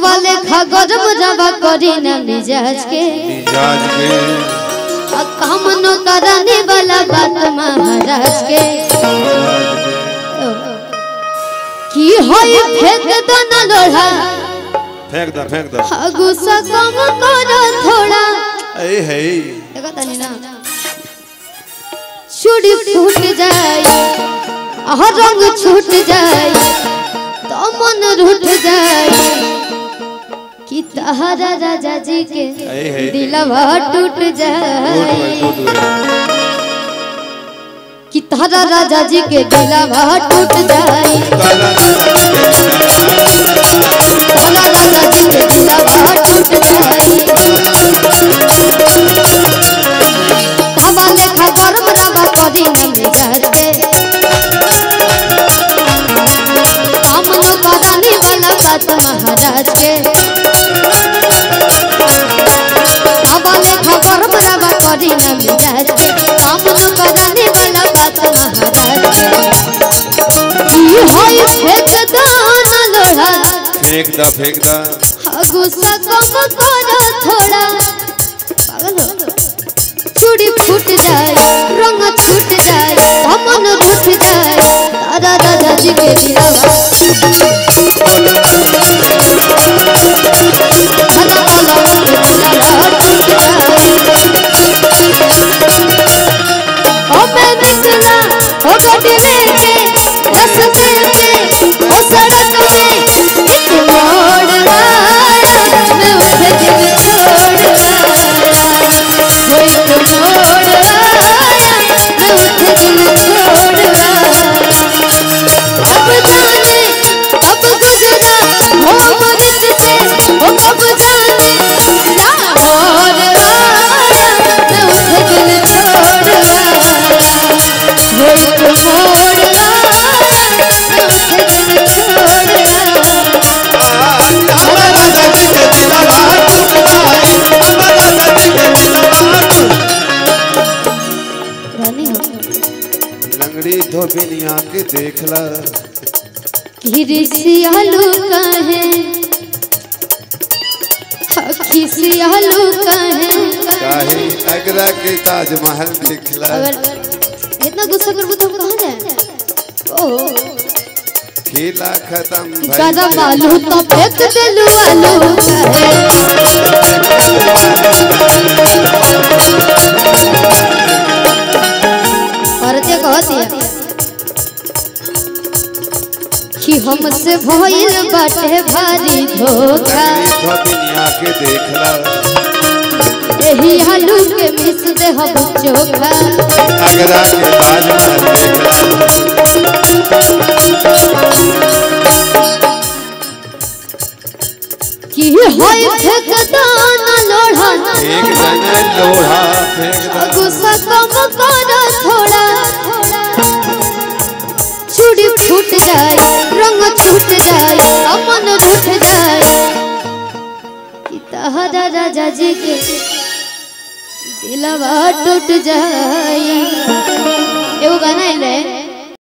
वाले खगरम रवा करी न मिजाज के काम नो कराने वाला बात महाराज के की होई फेंक दो न लोढ़ा फेंक दो गुस्सा कम करो थोड़ा ए हे देखो तनी ना चूड़ी फूट जाए रंग छूट जाए तो मन रूठ जाए कि तहरा राजा जी के दिलवा टूट जाए कि तहरा राजा जी के दिलवा टूट जाए तहरा राजा जी के दिलवा टूट जाए हवाले खबर बराबर करी न मिजाज के महाराज के हवाले खबर बराबर करी न मिजाज के काम न कराने वाला बात महाराज के होई फेंक दो न लोढ़ा फेंक दा गुस्सा कम करो थोड़ा पागल हो चूड़ी फूट जाए रंग छूट जाए मन रूठ जाए तारा राजा जी के दिलवा धोबिनिया के देखला किरसियालू कहे खिसियालू काहे अगरा के ताजमहल देखला अगर इतना गुस्सा करबो तो हम कहां जाए ओ खेला खत्म गाना मालू तो फेंक देलू आलू औरतें कहती है कि हमसे भइल बाटे भारी धोखा धोबिनिया के देखला एही आलू के मिस दे हम चोखा अगरा के ताजमहल कि होई फेंक दो न लोढ़ा फेंक दा गुस्सा कम करो थोड़ा चूड़ी फूट जाए रंग छूट जाए मन रूठ जाए कि तहरा राजा जी के दिलवा टूट जाए एगो गाना है